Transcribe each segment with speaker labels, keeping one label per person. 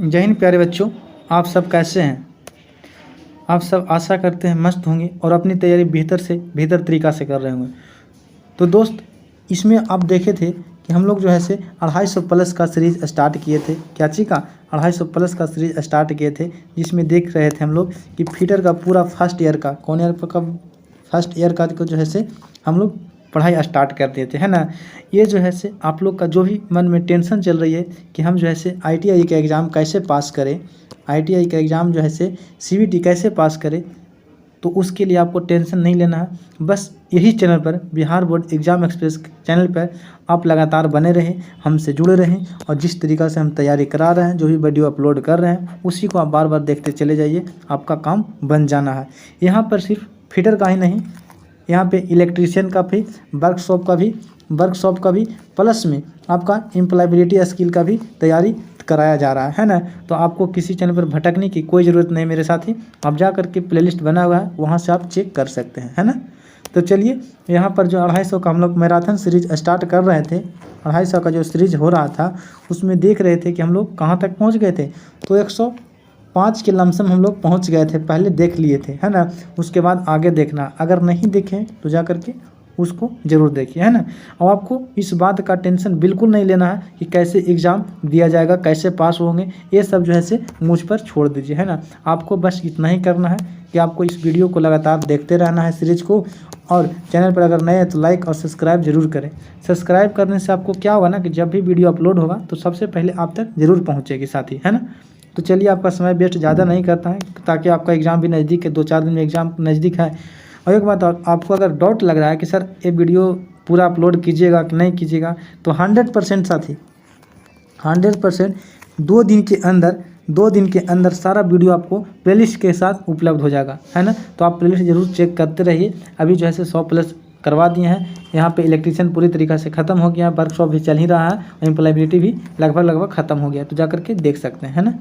Speaker 1: जय हिंद प्यारे बच्चों, आप सब कैसे हैं। आप सब आशा करते हैं मस्त होंगे और अपनी तैयारी बेहतर से बेहतर तरीक़ा से कर रहे होंगे। तो दोस्त, इसमें आप देखे थे कि हम लोग जो है से 250 प्लस का सीरीज़ स्टार्ट किए थे। क्या चीज़ का 250 प्लस का सीरीज़ स्टार्ट किए थे, जिसमें देख रहे थे हम लोग कि फीटर का पूरा फर्स्ट ईयर का फर्स्ट ईयर का जो है से हम लोग पढ़ाई स्टार्ट कर दिए थे, है ना। ये जो है से आप लोग का जो भी मन में टेंशन चल रही है कि हम जो है से ITI का एग्ज़ाम कैसे पास करें, ITI का एग्ज़ाम जो है से CBT कैसे पास करें, तो उसके लिए आपको टेंशन नहीं लेना है। बस यही चैनल पर, Bihar board exam express channel पर आप लगातार बने रहें, हमसे जुड़े रहें और जिस तरीक़ा से हम तैयारी करा रहे हैं, जो भी वीडियो अपलोड कर रहे हैं, उसी को आप बार बार देखते चले जाइए। आपका काम बन जाना है। यहाँ पर सिर्फ फिटर का ही नहीं, यहाँ पे इलेक्ट्रीशियन का भी, वर्कशॉप का भी प्लस में आपका एम्प्लॉयबिलिटी स्किल का भी तैयारी कराया जा रहा है ना। तो आपको किसी चैनल पर भटकने की कोई ज़रूरत नहीं मेरे साथी। आप जा करके प्लेलिस्ट बना हुआ है, वहाँ से आप चेक कर सकते हैं, है ना। तो चलिए, यहाँ पर जो 250 का हम लोग मैराथन सीरीज स्टार्ट कर रहे थे, 250 का जो सीरीज हो रहा था, उसमें देख रहे थे कि हम लोग कहाँ तक पहुँच गए थे। तो 105 के लमसम हम लोग पहुँच गए थे, पहले देख लिए थे, है ना। उसके बाद आगे देखना, अगर नहीं देखें तो जा करके उसको ज़रूर देखिए, है ना। और आपको इस बात का टेंशन बिल्कुल नहीं लेना है कि कैसे एग्ज़ाम दिया जाएगा, कैसे पास होंगे, ये सब जो है से मुझ पर छोड़ दीजिए, है ना। आपको बस इतना ही करना है कि आपको इस वीडियो को लगातार देखते रहना है सीरीज़ को। और चैनल पर अगर नए हैं तो लाइक और सब्सक्राइब जरूर करें। सब्सक्राइब करने से आपको क्या होगा ना कि जब भी वीडियो अपलोड होगा तो सबसे पहले आप तक ज़रूर पहुँचेगी साथी, है ना। तो चलिए, आपका समय वेस्ट ज़्यादा नहीं करता है, ताकि आपका एग्ज़ाम भी नज़दीक है, 2-4 दिन में एग्ज़ाम नज़दीक है। और एक बात और, आपको अगर डाउट लग रहा है कि सर ये वीडियो पूरा अपलोड कीजिएगा कि नहीं कीजिएगा, तो 100% साथी 100% 2 दिन के अंदर सारा वीडियो आपको प्लेलिस्ट के साथ उपलब्ध हो जाएगा, है ना। तो आप प्लेलिस्ट ज़रूर चेक करते रहिए। अभी जो है से 100 प्लस करवा दिए हैं। यहाँ पे इलेक्ट्रीशियन पूरी तरीक़ा से ख़त्म हो गया, वर्कशॉप भी चल ही रहा है और एम्प्लॉयबिलिटी भी लगभग ख़त्म हो गया। तो जा करके देख सकते हैं, है ना।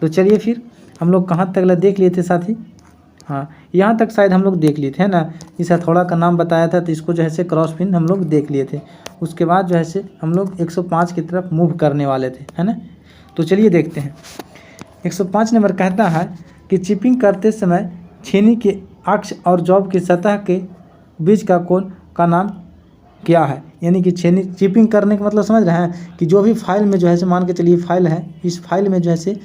Speaker 1: तो चलिए, फिर हम लोग कहाँ तक देख लिए थे साथी। हाँ, यहाँ तक शायद हम लोग देख लिए थे, है ना। इस हथौड़ा का नाम बताया था, तो इसको जो है से क्रॉस पिन हम लोग देख लिए थे। उसके बाद जो है से हम लोग 105 की तरफ मूव करने वाले थे, है ना। तो चलिए देखते हैं। 105 नंबर कहता है कि चिपिंग करते समय छेनी के अक्ष और जॉब की सतह के बीच का कोण का नाम क्या है। यानी कि छेनी चिपिंग करने का मतलब समझ रहे हैं कि जो भी फाइल में जो है से, मान के चलिए फाइल है, इस फाइल में जो है से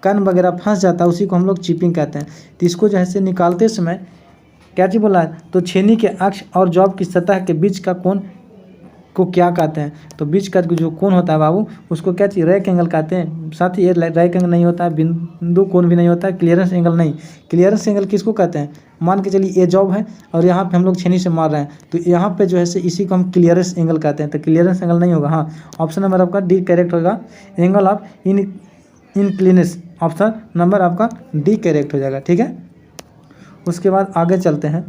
Speaker 1: कण वगैरह फंस जाता है, उसी को हम लोग चिपिंग कहते हैं। तो इसको जो है से निकालते समय क्या चीज़ बोला है, तो छेनी के अक्ष और जॉब की सतह के बीच का कोण को क्या कहते हैं। तो बीच का जो कोण होता है बाबू, उसको क्या चीज़, रैक एंगल कहते हैं। साथ ही ये रैक एंगल नहीं होता है, बिंदु कोण भी नहीं होता है, क्लियरेंस एंगल नहीं। क्लियरेंस एंगल किसको कहते हैं, मान के चलिए ये जॉब है और यहाँ पे हम लोग छेनी से मार रहे हैं, तो यहाँ पे जो है से इसी को हम क्लियरेंस एंगल कहते हैं। तो क्लियरेंस एंगल नहीं होगा। हाँ, ऑप्शन नंबर आपका डी करेक्ट होगा। एंगल ऑफ इनक्लिनेस, ऑप्शन नंबर आपका डी करेक्ट हो जाएगा, ठीक है। उसके बाद आगे चलते हैं।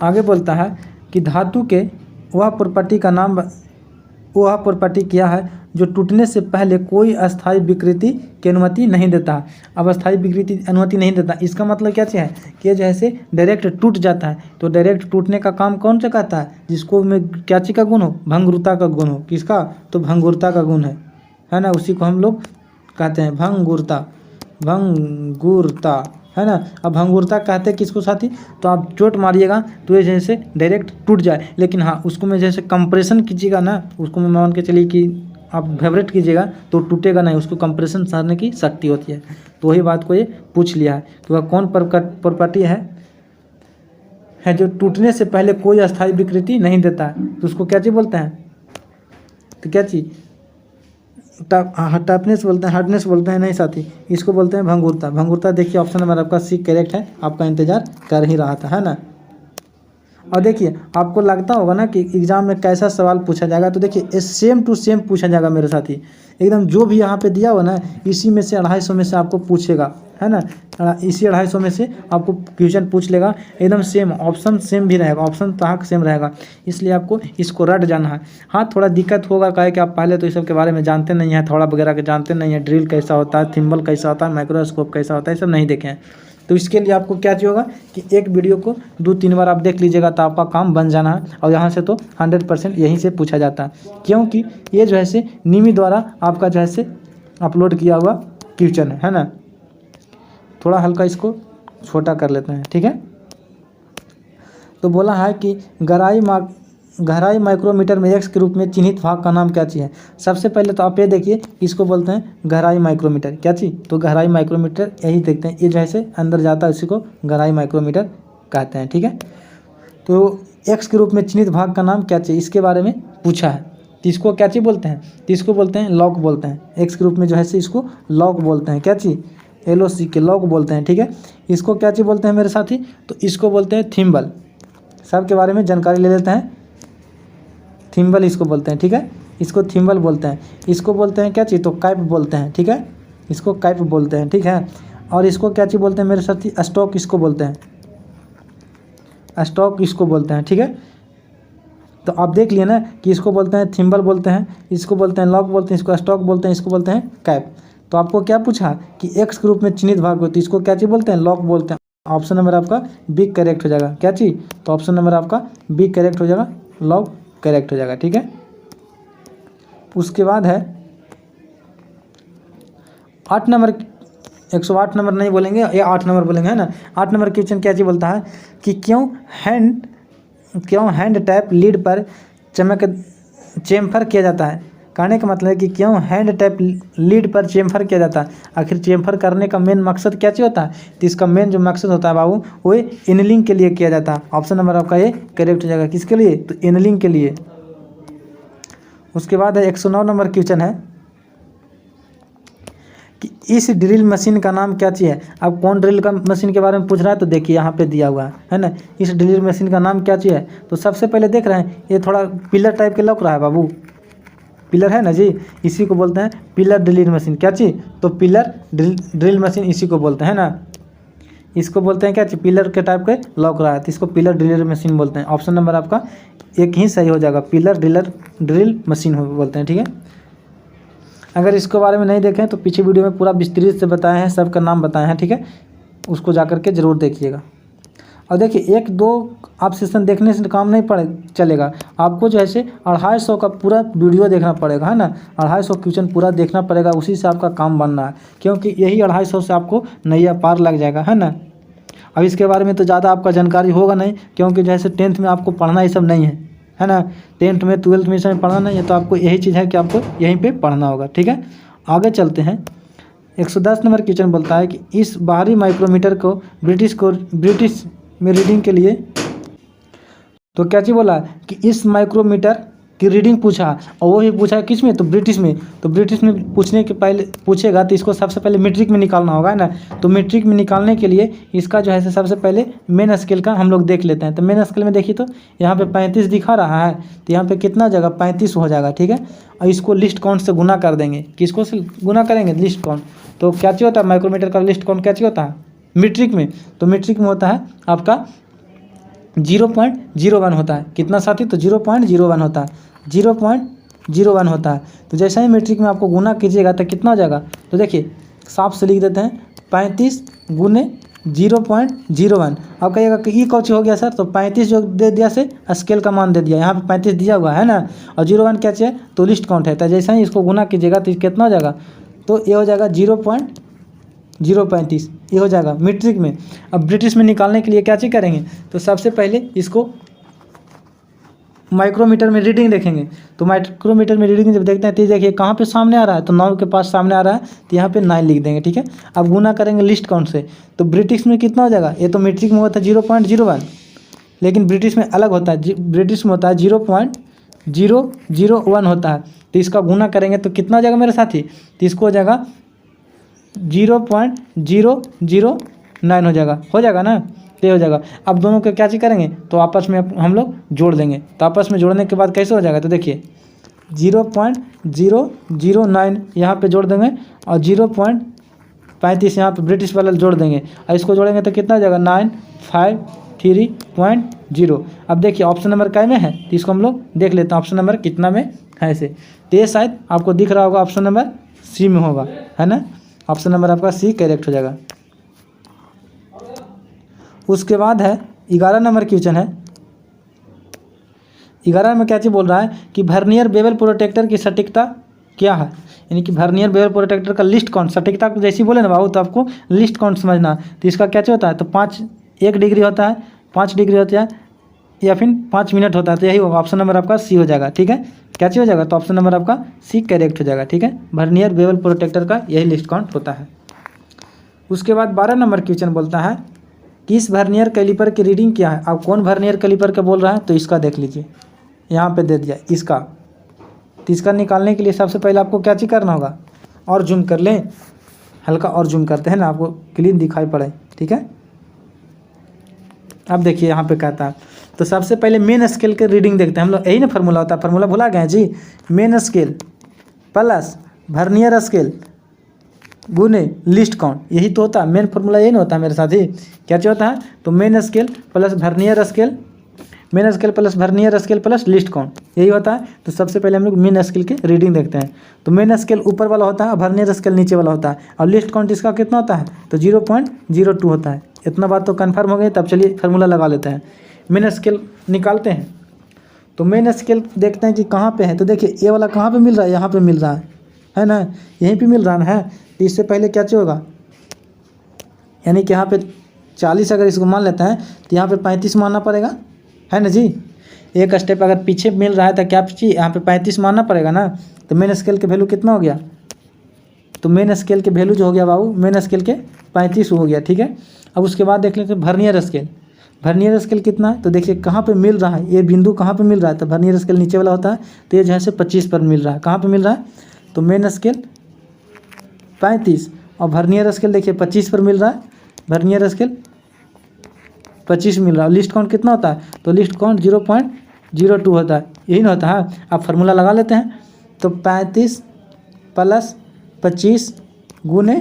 Speaker 1: आगे बोलता है कि धातु के वह प्रॉपर्टी का नाम, वह प्रॉपर्टी क्या है जो टूटने से पहले कोई अस्थायी विकृति की अनुमति नहीं देता है। अब अस्थायी विकृति अनुमति नहीं देता, इसका मतलब क्या है कि ये जो है से डायरेक्ट टूट जाता है। तो डायरेक्ट टूटने का काम कौन सा कहता है, जिसको में क्या चीज़ का गुण हो, भंगुरता का गुण हो। किसका, तो भंगुरता का गुण है ना। उसी को हम लोग कहते हैं भंगुरता, है ना। अब भंगुरता कहते हैं किसको साथी, तो आप चोट मारिएगा तो ये जैसे डायरेक्ट टूट जाए, लेकिन हाँ उसको में जैसे कंप्रेशन कीजिएगा ना, उसको में मान के चलिए कि आप वाइब्रेट कीजिएगा तो टूटेगा नहीं, उसको कंप्रेशन सहने की शक्ति होती है। तो वही बात को ये पूछ लिया है कि वह कौन प्रॉपर्टी है जो टूटने से पहले कोई अस्थायी विकृति नहीं देता है। तो उसको क्या चीज़ बोलते हैं, तो क्या चीज़, टफनेस बोलते हैं, हार्डनेस बोलते हैं, नहीं साथी, इसको बोलते हैं भंगुरता। भंगुरता देखिए ऑप्शन नंबर आपका सी करेक्ट है, आपका इंतजार कर ही रहा था, है ना। और देखिए, आपको लगता होगा ना कि एग्जाम में कैसा सवाल पूछा जाएगा, तो देखिए सेम टू सेम पूछा जाएगा मेरे साथी। एकदम जो भी यहाँ पे दिया हुआ ना, इसी में से 250 में से आपको पूछेगा, है ना। इसी 250 में से आपको क्वेश्चन पूछ लेगा, एकदम सेम, ऑप्शन सेम भी रहेगा, ऑप्शन तक सेम रहेगा। इसलिए आपको इसको रट जाना है। हाँ, थोड़ा दिक्कत होगा, काहे कि आप पहले तो इस सब के बारे में जानते नहीं हैं, थोड़ा वगैरह के जानते नहीं हैं, ड्रिल कैसा होता है, थिम्बल कैसा होता है, माइक्रोस्कोप कैसा होता है, ये सब नहीं देखे हैं। तो इसके लिए आपको क्या चाहिए होगा कि एक वीडियो को 2-3 बार आप देख लीजिएगा तो आपका काम बन जाना है। और यहाँ से तो 100% यहीं से पूछा जाता है, क्योंकि ये जो है से निमी द्वारा आपका जो है से अपलोड किया हुआ क्वेश्चन है ना। थोड़ा हल्का इसको छोटा कर लेते हैं, ठीक है। तो बोला है कि गहराई माइक्रोमीटर में एक्स के रूप में चिन्हित भाग का नाम क्या चीज़ है। सबसे पहले तो आप ये देखिए, इसको बोलते हैं गहराई माइक्रोमीटर। क्या चीज़? तो गहराई माइक्रोमीटर यही देखते हैं, ये जो है से अंदर जाता है, उसी को गहराई माइक्रोमीटर कहते हैं, ठीक है। तो एक्स के रूप में चिन्हित भाग का नाम क्या चीज़, इसके बारे में पूछा है। तो इसको क्या चीज़ बोलते हैं? तो इसको बोलते हैं लॉक बोलते हैं। एक्स के रूप में जो है से इसको लॉक बोलते हैं। क्या चीज़? LOC के लॉक बोलते हैं, ठीक है। इसको क्या चीज़ बोलते हैं मेरे साथी? तो इसको बोलते हैं थिम्बल। सब के बारे में जानकारी ले लेते हैं। थिम्बल इसको बोलते हैं, ठीक है। इसको थिम्बल बोलते हैं। इसको बोलते हैं क्या चीज़? तो कैप बोलते हैं, ठीक है। इसको कैप बोलते हैं, ठीक है। और इसको क्या चीज़ बोलते हैं मेरे साथी? स्टॉक इसको बोलते हैं, स्टॉक इसको बोलते हैं, ठीक है। तो आप देख लिए ना कि इसको बोलते हैं थिम्बल बोलते हैं, इसको बोलते हैं लॉक बोलते हैं, इसको स्टॉक बोलते हैं, इसको बोलते हैं कैप। तो आपको क्या पूछा कि एक्स के रूप में चिन्हित भाग होती है, इसको क्या चीज़ बोलते हैं? लॉक बोलते हैं। ऑप्शन नंबर आपका बी करेक्ट हो जाएगा। क्या चीज़? तो ऑप्शन नंबर आपका बी करेक्ट हो जाएगा, लॉक करेक्ट हो जाएगा, ठीक है। उसके बाद है 8 नंबर, 108 नंबर नहीं बोलेंगे, ये 8 नंबर बोलेंगे, है ना। 8 नंबर क्वेश्चन क्या चीज़ बोलता है कि क्यों हैंड टैप लीड पर चेम्फर किया जाता है। कहने का मतलब है कि क्यों हैंड टैप लीड पर चेम्फर किया जाता है। आखिर चेम्फर करने का मेन मकसद क्या चीज़ होता है? तो इसका मेन जो मकसद होता है बाबू, वो इनलिंग के लिए किया जाता है। ऑप्शन नंबर आपका ये करेक्ट हो जाएगा। किसके लिए? तो इनलिंग के लिए। उसके बाद है 109 नंबर क्वेश्चन है कि इस ड्रिल मशीन का नाम क्या चीज़ है। अब कौन ड्रिल का मशीन के बारे में पूछ रहा है, तो देखिए यहाँ पे दिया हुआ है ना। इस ड्रिल मशीन का नाम क्या चीज़ है? तो सबसे पहले देख रहे हैं, ये थोड़ा पिलर टाइप के लग रहा है बाबू, पिलर है ना जी, इसी को बोलते हैं पिलर ड्रिल मशीन। क्या चीज़? तो पिलर ड्रिल मशीन इसी को बोलते हैं ना। इसको बोलते हैं क्या चीज़? पिलर के टाइप के लग रहा है, तो इसको पिलर ड्रिल मशीन बोलते हैं। ऑप्शन नंबर आपका एक ही सही हो जाएगा, पिलर ड्रिल मशीन बोलते हैं, ठीक है। अगर इसके बारे में नहीं देखें तो पीछे वीडियो में पूरा विस्तृत से बताए हैं, सबका नाम बताए हैं, ठीक है। उसको जा करके ज़रूर देखिएगा। और देखिए 1-2 आप सेशन देखने से काम नहीं चलेगा, आपको जो है से 250 का पूरा वीडियो देखना पड़ेगा, है ना। 250 क्वेश्चन पूरा देखना पड़ेगा, उसी से आपका काम बनना है, क्योंकि यही 250 से आपको नैया पार लग जाएगा, है ना। अब इसके बारे में तो ज़्यादा आपका जानकारी होगा नहीं, क्योंकि जैसे 10th में आपको पढ़ना ये सब नहीं है ना। 10th में 12th में इसमें पढ़ना नहीं है, तो आपको यही चीज़ है कि आपको यहीं पे पढ़ना होगा, ठीक है। आगे चलते हैं। 110 नंबर क्वेश्चन बोलता है कि इस बाहरी माइक्रोमीटर को ब्रिटिश में रीडिंग के लिए, तो क्या चीज़ बोला कि इस माइक्रोमीटर की रीडिंग पूछा, और वो भी पूछा किस में? तो ब्रिटिश में। तो ब्रिटिश में पूछने के पहले पूछेगा तो इसको सबसे पहले मीट्रिक में निकालना होगा, है ना। तो मीट्रिक में निकालने के लिए इसका जो है सबसे पहले मेन स्केल का हम लोग देख लेते हैं। तो मेन स्केल में देखिए तो यहाँ पे 35 दिखा रहा है, तो यहाँ पे कितना जगह 35 हो जाएगा, ठीक है। और इसको लिस्ट काउंट से गुना कर देंगे। किसको से गुना करेंगे? List count. तो क्या चीज़ होता है माइक्रोमीटर का लिस्ट काउंट? क्या चीज़ होता है मीट्रिक में? तो मीट्रिक में होता है आपका 0.01 होता है। कितना साथी? तो 0.01 होता है, 0.01 होता है। तो जैसा ही मीट्रिक में आपको गुना कीजिएगा तो कितना हो जाएगा? तो देखिए साफ से लिख देते हैं, 35 गुने 0.01। अब कहिएगा कि ये कौन सी हो गया सर? तो 35 जो दे दिया से स्केल का मान दे दिया, यहाँ पे 35 दिया हुआ है ना, और 01 क्या चाहिए? तो लिस्ट काउंट है। तो जैसा ही इसको गुना कीजिएगा तो कितना हो जाएगा? तो ये हो जाएगा 0.035, ये हो जाएगा मीट्रिक में। अब ब्रिटिश में निकालने के लिए क्या चीज़ करेंगे? तो सबसे पहले इसको माइक्रोमीटर में रीडिंग देखेंगे। तो माइक्रोमीटर में रीडिंग जब देखते हैं तो देखिए कहाँ पे सामने आ रहा है, तो 9 के पास सामने आ रहा है, तो यहाँ पे 9 लिख देंगे, ठीक है। अब गुना करेंगे लिस्ट काउंट से, तो ब्रिटिश में कितना हो जाएगा? ये तो मीट्रिक में होता है 0.01, लेकिन ब्रिटिश में अलग होता है। ब्रिटिश में होता है 0.001 होता है। तो इसका गुना करेंगे तो कितना हो जाएगा मेरे साथी? तो इसको हो जाएगा 0.009 हो जाएगा ना, तो हो जाएगा। अब दोनों के क्या चीज़ करेंगे? तो आपस में हम लोग जोड़ देंगे। तो आपस में जोड़ने के बाद कैसे हो जाएगा? तो देखिए 0.009 यहाँ पे जोड़ देंगे, और 0.35 यहाँ पे ब्रिटिश वाला जोड़ देंगे, और इसको जोड़ेंगे तो कितना हो जाएगा? 953.0। अब देखिए ऑप्शन नंबर क्या में है, तो इसको हम लोग देख लेते हैं ऑप्शन नंबर कितना में है ऐसे। तो ये शायद आपको दिख रहा होगा ऑप्शन नंबर सी में होगा, है ना। ऑप्शन नंबर आपका सी करेक्ट हो जाएगा। उसके बाद है 11 नंबर क्वेश्चन है। 11 में क्या चीज़ बोल रहा है कि वर्नियर बेवल प्रोटेक्टर की सटीकता क्या है, यानी कि वर्नियर बेवल प्रोटेक्टर का लिस्ट काउंट, सटीकता को जैसे बोले ना बाबू तो आपको लिस्ट काउंट समझना। तो इसका क्या चीज़ होता है, तो 1 डिग्री होता है, 5 डिग्री होता है, या फिर 5 मिनट होता है। तो यही होगा, ऑप्शन नंबर आपका सी हो जाएगा। ठीक है, क्या चीज़ हो जाएगा, तो ऑप्शन नंबर आपका सी करेक्ट हो जाएगा। ठीक है, वर्नियर बेवल प्रोटेक्टर का यही लिस्ट काउंट होता है। उसके बाद 12 नंबर क्वेश्चन बोलता है कि इस वर्नियर कैलिपर की रीडिंग क्या है। अब कौन वर्नियर कैलिपर का बोल रहा है, तो इसका देख लीजिए, यहाँ पे दे दिया इसका। तो इसका निकालने के लिए सबसे पहले आपको क्या चीज़ करना होगा, और जूम कर लें, हल्का और जूम करते हैं ना, आपको क्लीन दिखाई पड़े। ठीक है, अब देखिए यहाँ पे कहता है, तो सबसे पहले मेन स्केल के रीडिंग देखते हैं हम लोग। यही ना फार्मूला होता है, फार्मूला भुला गए जी, main scale plus vernier scale गुने लिस्ट काउंट, यही तो होता है मेन फार्मूला। यही ना होता है मेरे साथ ही, क्या क्या होता है, तो main scale plus vernier scale, main scale plus vernier scale plus list count, यही होता है। तो सबसे पहले हम लोग मेन स्केल की रीडिंग देखते हैं। तो मेन स्केल ऊपर वाला होता है, वर्नियर स्केल नीचे वाला होता है, और लिस्ट काउंट इसका कितना होता है, तो 0.02 होता है। इतना बात तो कन्फर्म हो गई, तब चलिए फार्मूला लगा लेते हैं, मेन स्केल निकालते हैं। तो मेन स्केल देखते हैं कि कहाँ पे है, तो देखिए ये वाला कहाँ पे मिल रहा है, यहाँ पे मिल रहा है ना, यहीं पे मिल रहा है। तो इससे पहले क्या चाहिए होगा, यानी कि यहाँ पे 40 अगर इसको मान लेते हैं, तो यहाँ पे 35 मानना पड़ेगा, है ना जी। एक स्टेप अगर पीछे मिल रहा है तो क्या चाहिए, यहाँ पे 35 मानना पड़ेगा ना। तो मेन स्केल के वैल्यू कितना हो गया, तो मेन स्केल के वैल्यू जो हो गया बाबू, मेन स्केल के 35 हो गया। ठीक है, अब उसके बाद देख लेते हैं वर्नियर स्केल। वर्नियर स्केल कितना है, तो देखिए कहाँ पे मिल रहा है, ये बिंदु कहाँ पे मिल रहा है, तो वर्नियर स्केल नीचे वाला होता है, तो ये जो है से 25 पर मिल रहा है। कहाँ पे मिल रहा है, तो मेन स्केल 35 और वर्नियर स्केल देखिए 25 पर मिल रहा है, वर्नियर स्केल 25 मिल रहा है। लिस्ट काउंट कितना होता है, तो लिस्ट काउंट 0.02 होता है, यही ना होता है। आप फार्मूला लगा लेते हैं, तो 35 प्लस 25 गुने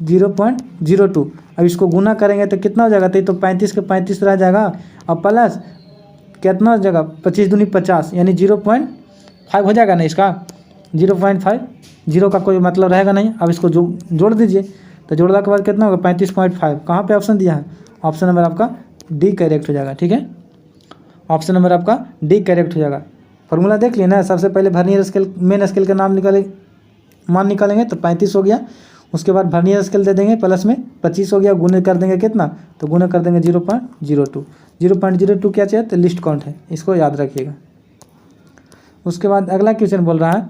Speaker 1: 0.02। अब इसको गुना करेंगे तो कितना हो जाएगा, तो 35 के 35 रह जाएगा, और प्लस कितना हो जाएगा, 25 दूनी 50, यानी 0.5 हो जाएगा ना इसका, 0.5, जीरो का कोई मतलब रहेगा नहीं। अब इसको जोड़ दीजिए, तो जोड़ने के बाद कितना होगा, 35.5। कहाँ पे ऑप्शन दिया है, ऑप्शन नंबर आपका डी करेक्ट हो जाएगा। ठीक है, ऑप्शन नंबर आपका डी करेक्ट हो जाएगा। फार्मूला देख लिया ना, सबसे पहले वर्नियर स्केल मेन स्केल का मान निकालेंगे तो 35 हो गया। उसके बाद वर्नियर स्केल दे देंगे, प्लस में 25 हो गया, गुने कर देंगे कितना, तो गुने कर देंगे 0.02। 0.02 क्या चाहिए, तो लिस्ट काउंट है, इसको याद रखिएगा। उसके बाद अगला क्वेश्चन बोल रहा है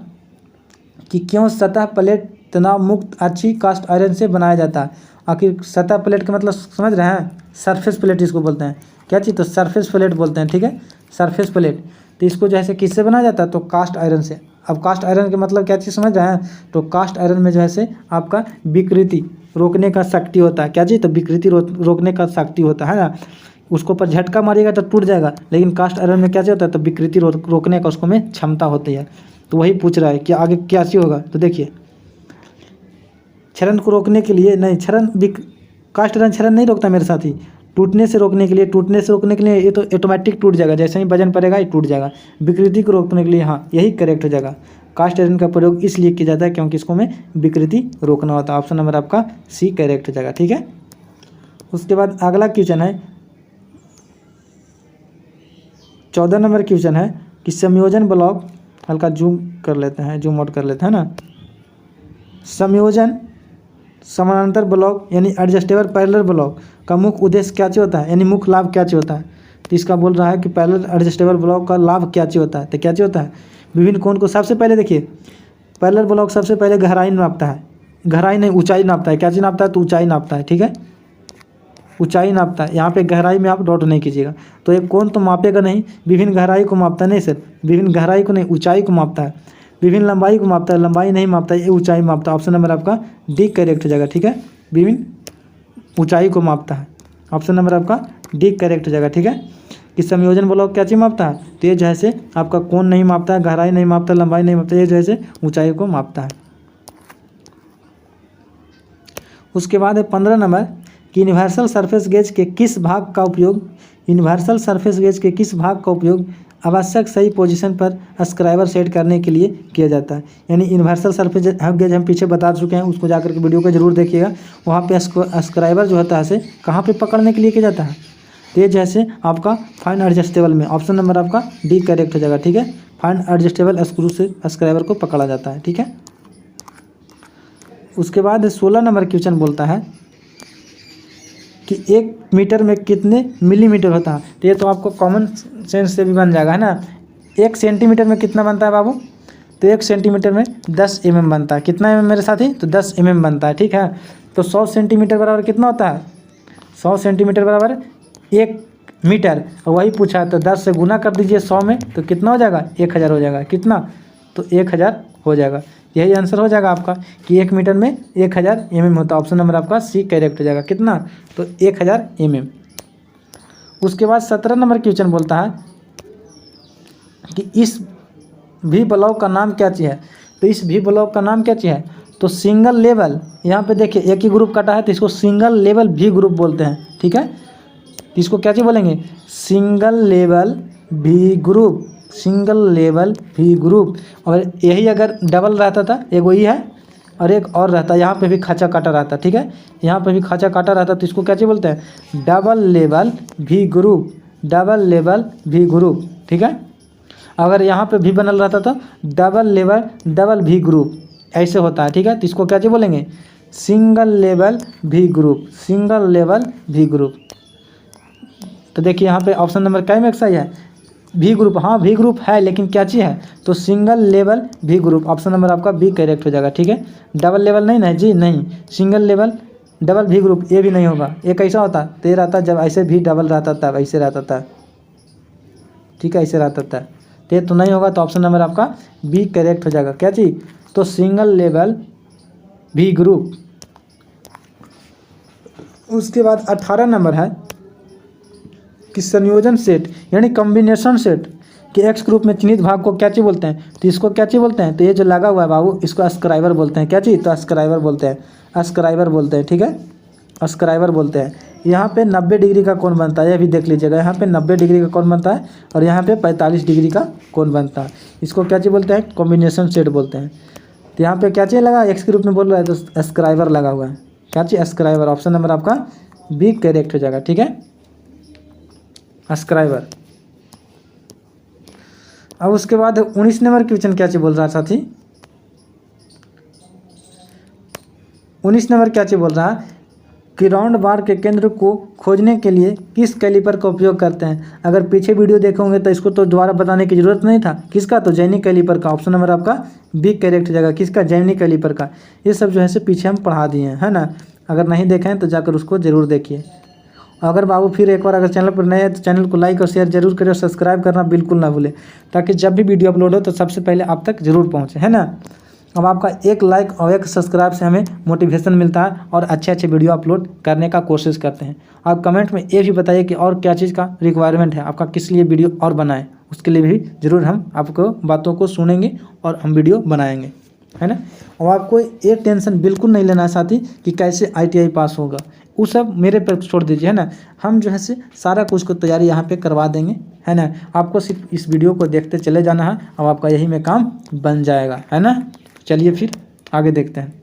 Speaker 1: कि क्यों सतह प्लेट तनाव मुक्त अच्छी कास्ट आयरन से बनाया जाता है। आखिर सतह प्लेट का मतलब समझ रहे हैं, सरफेस प्लेट इसको बोलते हैं। क्या चीज़, तो सरफेस प्लेट बोलते हैं। ठीक है, सरफेस प्लेट, तो इसको जैसे किससे बनाया जाता है, तो कास्ट आयरन से। अब कास्ट आयरन के मतलब क्या चीज़ समझ रहे हैं, तो कास्ट आयरन में जो है से आपका विकृति रोकने का शक्ति होता है। क्या चीज़, तो विकृति रोकने का शक्ति होता है ना। उसको पर झटका मारिएगा तो टूट जाएगा, लेकिन कास्ट आयरन में क्या होता है, तो विकृति रोकने का उसको में क्षमता होती है। तो वही पूछ रहा है कि आगे क्या चीज़ होगा। तो देखिए, क्षरण को रोकने के लिए नहीं, कास्ट आयरन क्षरण नहीं रोकता मेरे साथी, टूटने से रोकने के लिए ये तो ऑटोमेटिक टूट जाएगा, जैसे ही वजन पड़ेगा ये टूट जाएगा। विकृति को रोकने के लिए, हाँ यही करेक्ट हो जाएगा। कास्ट आयरन का प्रयोग इसलिए किया जाता है क्योंकि इसको में विकृति रोकना होता है। ऑप्शन नंबर आपका सी करेक्ट हो जाएगा। ठीक है, उसके बाद अगला क्वेश्चन है 14 नंबर क्वेश्चन है कि संयोजन ब्लॉक, हल्का जूम कर लेते हैं, जूम आउट कर लेते हैं ना। संयोजन समानांतर ब्लॉक यानी एडजस्टेबल पैरेलल ब्लॉक का मुख्य उद्देश्य क्या होता है, यानी मुख्य लाभ क्या होता है। तो इसका बोल रहा है कि पैरेलल एडजस्टेबल ब्लॉक का लाभ क्या होता है। तो क्या होता है, विभिन्न कोण को सबसे पहले देखिए, पैरेलल ब्लॉक सबसे पहले गहराई नापता है, गहराई नहीं ऊंचाई नापता है। क्या चीज़ नापता है, तो ऊंचाई नापता है। ठीक है, ऊंचाई नापता है, यहाँ पे गहराई में आप डॉट नहीं कीजिएगा। तो एक कोण तो मापेगा नहीं, विभिन्न गहराई को मापता नहीं सर, विभिन्न गहराई को नहीं, ऊंचाई को मापता है। विभिन्न लंबाई को मापता है, लंबाई नहीं मापता है, ये ऊंचाई मापता है। ऑप्शन नंबर आपका डी करेक्ट हो जाएगा। ठीक है, विभिन्न ऊंचाई को मापता है, ऑप्शन नंबर आपका डी करेक्ट हो जाएगा। ठीक है, कि संयोजन ब्लॉक क्या चीज़ मापता है, तो ये जो है से आपका कोण नहीं मापता है, गहराई नहीं मापता, लंबाई नहीं मापता, ये जो है से ऊंचाई को मापता है। उसके बाद है 15 नंबर कि यूनिवर्सल सरफेस गेज के किस भाग का उपयोग आवश्यक सही पोजीशन पर स्क्राइबर सेट करने के लिए किया जाता है। यानी यूनिवर्सल सरफेस गेज हम पीछे बता चुके हैं, उसको जाकर के वीडियो को जरूर देखिएगा। वहाँ पे स्क्राइबर जो होता है से कहाँ पे पकड़ने के लिए किया जाता है, तो ये जैसे आपका फाइन एडजस्टेबल में ऑप्शन नंबर आपका डी करेक्ट हो जाएगा। ठीक है, फाइन एडजस्टेबल स्क्रू से स्क्राइबर को पकड़ा जाता है। ठीक है, उसके बाद 16 नंबर क्वेश्चन बोलता है कि 1 मीटर में कितने मिलीमीटर होता है। तो ये तो आपको कॉमन सेंस से भी बन जाएगा, है ना। 1 सेंटीमीटर में कितना बनता है बाबू, तो 1 सेंटीमीटर में 10 mm बनता है। कितना mm मेरे साथी, तो 10 mm बनता है। ठीक है, तो 100 सेंटीमीटर बराबर कितना होता है, 100 सेंटीमीटर बराबर 1 मीटर। और वही पूछा तो 10 से गुना कर दीजिए 100 में, तो कितना हो जाएगा, 1000 हो जाएगा। कितना, तो 1000 हो जाएगा। यही आंसर हो जाएगा आपका कि 1 मीटर में 1000 mm होता है। ऑप्शन नंबर आपका सी करेक्ट हो जाएगा। कितना, तो 1000 mm। उसके बाद 17 नंबर क्वेश्चन बोलता है कि इस भी ब्लॉक का नाम क्या चीज़ है। तो इस भी ब्लॉक का नाम क्या चीज़ है, तो सिंगल लेवल। यहाँ पे देखिए एक ही ग्रुप कटा है तो इसको सिंगल लेवल भी ग्रुप बोलते हैं। ठीक है, तो इसको क्या चीज़ बोलेंगे, सिंगल लेवल भी ग्रुप, सिंगल लेवल भी ग्रुप। और यही अगर डबल रहता था, एक वही है और एक और रहता, यहाँ पे भी खाँचा काटा रहता। ठीक है, यहाँ पे भी खाँचा काटा रहता तो इसको क्या चीज़ बोलते हैं, डबल लेवल भी ग्रुप, डबल लेवल भी ग्रुप। ठीक है, अगर यहाँ पे भी बनल रहता तो डबल लेवल डबल भी ग्रुप ऐसे होता है। ठीक है, तो इसको क्या चीज़ बोलेंगे, सिंगल लेवल भी ग्रुप, सिंगल लेवल भी ग्रुप। तो देखिए यहाँ पे ऑप्शन नंबर क्या में सही है, भी ग्रुप। हाँ भी ग्रुप है लेकिन क्या चीज़ है, तो सिंगल लेवल भी ग्रुप। ऑप्शन नंबर आपका बी करेक्ट हो जाएगा। ठीक है, डबल लेवल नहीं ना जी, नहीं, सिंगल लेवल डबल भी ग्रुप ये भी नहीं होगा। ये कैसा होता, तो ये रहता जब ऐसे भी डबल रहता था, ऐसे रहता था। ठीक है, ऐसे रहता था, तो ये तो नहीं होगा। तो ऑप्शन नंबर आपका बी करेक्ट हो जाएगा। क्या चीज़, तो सिंगल लेवल भी ग्रुप। उसके बाद 18 नंबर है कि संयोजन सेट यानी कॉम्बिनेशन सेट कि एक्स ग्रुप में चिन्हित भाग को क्या चीज़ बोलते हैं, तो इसको क्या चीज़ बोलते हैं, तो ये जो लगा हुआ है बाबू इसको अस्क्राइबर बोलते हैं। क्या चीज़, तो अस्क्राइबर बोलते हैं, अस्क्राइबर बोलते हैं। ठीक है, अस्क्राइबर बोलते हैं। यहाँ पे 90 डिग्री का कोण बनता है, ये भी देख लीजिएगा। यहाँ पे 90 डिग्री का कोण बनता है और यहाँ पे 45 डिग्री का कोण बनता है। इसको क्या चीज़ बोलते हैं, कॉम्बिनेशन सेट बोलते हैं। तो यहाँ पे क्या चीज़ लगा, एक्स के रूप में बोल रहा है तो अस्क्राइबर लगा हुआ है। क्या चीज़, अस्क्राइबर। ऑप्शन नंबर आपका बी करेक्ट हो जाएगा। ठीक है, अस्क्राइबर। अब उसके बाद 19 नंबर क्वेश्चन क्या चीज़ बोल रहा है साथी, 19 नंबर क्या चीज़ बोल रहा है कि राउंड बार के केंद्र को खोजने के लिए किस कैलिपर का उपयोग करते हैं। अगर पीछे वीडियो देखोगे तो इसको तो दोबारा बताने की जरूरत नहीं था। किसका, तो जैनिक कैलिपर का। ऑप्शन नंबर आपका बी करेक्ट हो जाएगा। किसका, जैनिक कैलिपर का। ये सब जो है से पीछे हम पढ़ा दिए हैं, है ना। अगर नहीं देखें तो जाकर उसको ज़रूर देखिए। अगर बाबू फिर एक बार अगर चैनल पर नए हैं तो चैनल को लाइक और शेयर जरूर करें और सब्सक्राइब करना बिल्कुल ना भूलें, ताकि जब भी वीडियो अपलोड हो तो सबसे पहले आप तक जरूर पहुँचे, है ना। अब आपका एक लाइक और एक सब्सक्राइब से हमें मोटिवेशन मिलता है और अच्छे अच्छे वीडियो अपलोड करने का कोशिश करते हैं। आप कमेंट में ये भी बताइए कि और क्या चीज़ का रिक्वायरमेंट है, आपका किस लिए वीडियो और बनाएं, उसके लिए भी ज़रूर हम आपको बातों को सुनेंगे और हम वीडियो बनाएंगे, है ना। और आपको ये टेंशन बिल्कुल नहीं लेना है साथी कि कैसे ITI पास होगा, वो सब मेरे पर छोड़ दीजिए, है ना। हम जो है से सारा कुछ को तैयारी यहाँ पे करवा देंगे, है ना। आपको सिर्फ इस वीडियो को देखते चले जाना है, अब आपका यही में काम बन जाएगा, है ना। चलिए फिर आगे देखते हैं।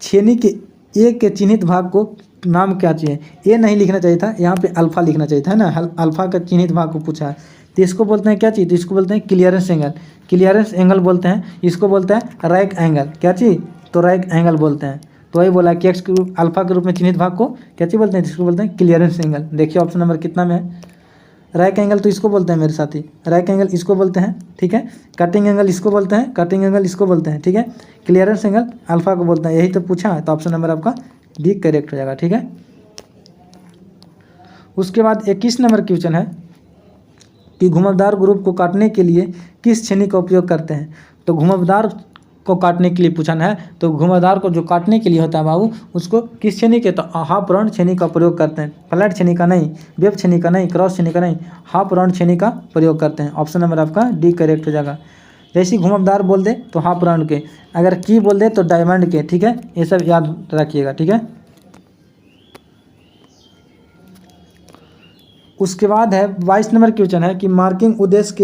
Speaker 1: छेनी के ए के चिन्हित भाग को नाम क्या चाहिए, ए नहीं लिखना चाहिए था, यहाँ पे अल्फा लिखना चाहिए था, है ना। अल्फा का चिन्हित भाग को पूछा है तो इसको बोलते हैं क्या चीज़, तो इसको बोलते हैं क्लियरेंस एंगल, क्लियरेंस एंगल बोलते हैं। इसको बोलते हैं रैक एंगल, क्या चीज़, तो रैक एंगल बोलते हैं। तो वही बोला कि एक्स के रूप अल्फा के रूप में चिन्हित भाग को क्या चीज़ बोलते हैं, जिसको बोलते हैं क्लियरेंस एंगल। देखिए ऑप्शन नंबर कितना में है, रैक एंगल तो इसको बोलते हैं मेरे साथी, रैक एंगल इसको बोलते हैं। ठीक है, कटिंग एंगल इसको बोलते हैं, कटिंग एंगल इसको बोलते हैं। ठीक है, क्लियरेंस एंगल अल्फा को बोलते हैं। यही तो पूछा है, तो ऑप्शन नंबर आपका डी करेक्ट हो जाएगा। ठीक है, उसके बाद 21 नंबर क्वेश्चन है कि घुमावदार ग्रुप को काटने के लिए किस छेनी का उपयोग करते हैं। तो घुमावदार को काटने के लिए पूछा है, तो घुमावदार को जो काटने के लिए होता है बाबू उसको किस छेनी के, तो हाफ राउंड छेनी का प्रयोग करते हैं। फ्लैट छेनी का नहीं, वेब छेनी का नहीं, क्रॉस छेनी का नहीं, हाफ राउंड छेनी का प्रयोग करते हैं। ऑप्शन नंबर आपका डी करेक्ट हो जाएगा। जैसे घुमावदार बोल दे तो हाफ राउंड के, अगर की बोल दे तो डायमंड के। ठीक है, ये सब याद रखिएगा। ठीक है, उसके बाद है 22 नंबर क्वेश्चन है कि मार्किंग उद्देश्य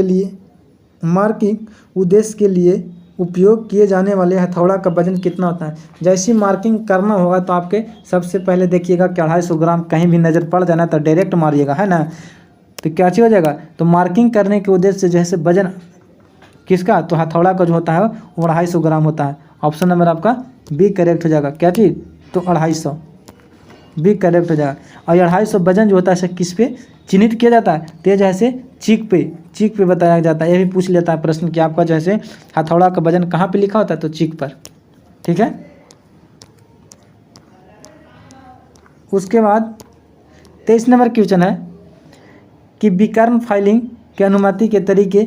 Speaker 1: के लिए उपयोग किए जाने वाले हथौड़ा का वजन कितना होता है। जैसी मार्किंग करना होगा तो आपके सबसे पहले देखिएगा कि 250 ग्राम, कहीं भी नज़र पड़ जाना तो डायरेक्ट मारिएगा, है ना। तो क्या चीज़ हो जाएगा, तो मार्किंग करने के उद्देश्य से जैसे वजन किसका, तो हथौड़ा का जो होता है वो 250 ग्राम होता है। ऑप्शन नंबर आपका बी करेक्ट हो जाएगा। क्या चीज़, तो 250, बी करेक्ट हो जाएगा। और 250 वजन जो होता है किस पे चिन्हित किया जाता है, तो जैसे चीक पे बताया जाता है। ये भी पूछ लेता है प्रश्न कि आपका जैसे हथौड़ा का वजन कहाँ पे लिखा होता है, तो चीक पर, ठीक है। उसके बाद 23 नंबर क्वेश्चन है कि विकर्ण फाइलिंग के अनुमति के तरीके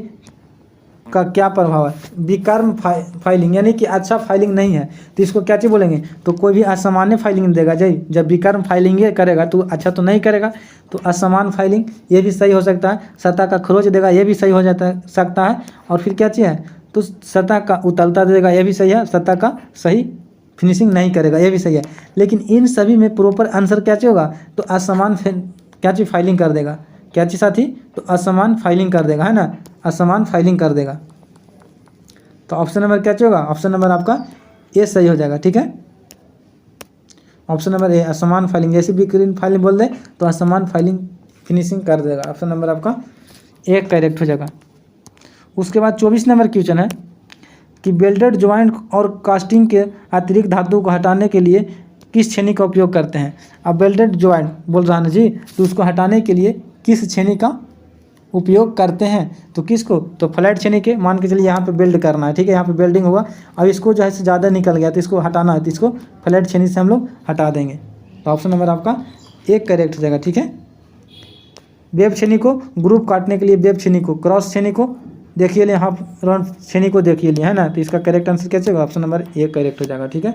Speaker 1: का क्या प्रभाव है। विकर्ण फाइलिंग यानी कि अच्छा फाइलिंग नहीं है तो इसको क्या चीज़ बोलेंगे, तो कोई भी असामान्य फाइलिंग देगा। जब विकर्ण फाइलिंग करेगा तो अच्छा तो नहीं करेगा, तो असमान फाइलिंग ये भी सही हो सकता है। सतह का खरोच देगा, ये भी सही हो सकता है। और फिर क्या चीज़ है, तो सतह का उतलता देगा, ये भी सही है। सतह का सही फिनिशिंग नहीं करेगा, ये भी सही है। लेकिन इन सभी में प्रॉपर आंसर क्या चीज़ होगा, तो असमान क्या चीज़ फाइलिंग कर देगा। क्या चीज़ साथी, तो असमान फाइलिंग कर देगा, है ना, असमान फाइलिंग कर देगा। तो ऑप्शन नंबर क्या होगा, ऑप्शन नंबर आपका ए सही हो जाएगा, ठीक है। ऑप्शन नंबर ए असमान फाइलिंग, जैसे भी ग्रीन फाइलिंग बोल दे तो असमान फाइलिंग फिनिशिंग कर देगा। ऑप्शन नंबर आपका ए करेक्ट हो जाएगा। उसके बाद 24 नंबर क्वेश्चन है कि वेल्डेड ज्वाइंट और कास्टिंग के अतिरिक्त धातु को हटाने के लिए किस छेनी का उपयोग करते हैं। अब वेल्डेड ज्वाइंट बोल रहा है ना जी, तो उसको हटाने के लिए किस छेनी का उपयोग करते हैं, तो किसको, तो फ्लैट छेनी के। मान के चलिए यहाँ पे वेल्ड करना है, ठीक है, यहाँ पे वेल्डिंग हुआ। अब इसको जो है ज़्यादा निकल गया तो इसको हटाना है, तो इसको फ्लैट छेनी से हम लोग हटा देंगे। तो ऑप्शन नंबर आपका एक करेक्ट हो जाएगा, ठीक है। वेब छेनी को ग्रुप काटने के लिए वेब छेनी को, क्रॉस छेनी को देखिए लिए, हाफ राउंड छेनी को देखिए लिए, है ना। तो इसका करेक्ट आंसर कैसे होगा, ऑप्शन नंबर एक करेक्ट हो जाएगा, ठीक है।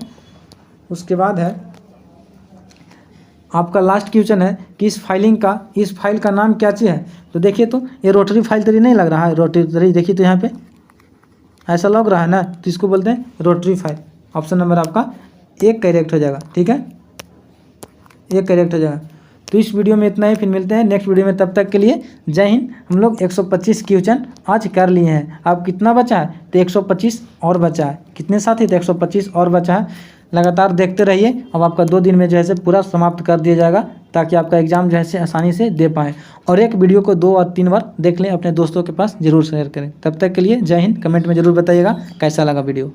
Speaker 1: उसके बाद है आपका लास्ट क्वेश्चन है कि इस फाइल का नाम क्या चीज़ है। तो देखिए, तो ये रोटरी फाइल तरी नहीं लग रहा है, रोटरी देखिए तो यहाँ पे ऐसा लग रहा है ना, तो इसको बोलते हैं रोटरी फाइल। ऑप्शन नंबर आपका एक करेक्ट हो जाएगा, ठीक है, एक करेक्ट हो जाएगा। तो इस वीडियो में इतना ही, फिर मिलते हैं नेक्स्ट वीडियो में। तब तक के लिए जय हिंद। हम लोग 125 क्वेश्चन आज कर लिए हैं। अब कितना बचा है, तो 125 और बचा है। कितने साथी, तो 125 और बचा है। लगातार देखते रहिए। अब आपका 2 दिन में जो है पूरा समाप्त कर दिया जाएगा, ताकि आपका एग्ज़ाम जो है आसानी से दे पाएँ। और एक वीडियो को 2 और 3 बार देख लें, अपने दोस्तों के पास ज़रूर शेयर करें। तब तक के लिए जय हिंद। कमेंट में ज़रूर बताइएगा कैसा लगा वीडियो।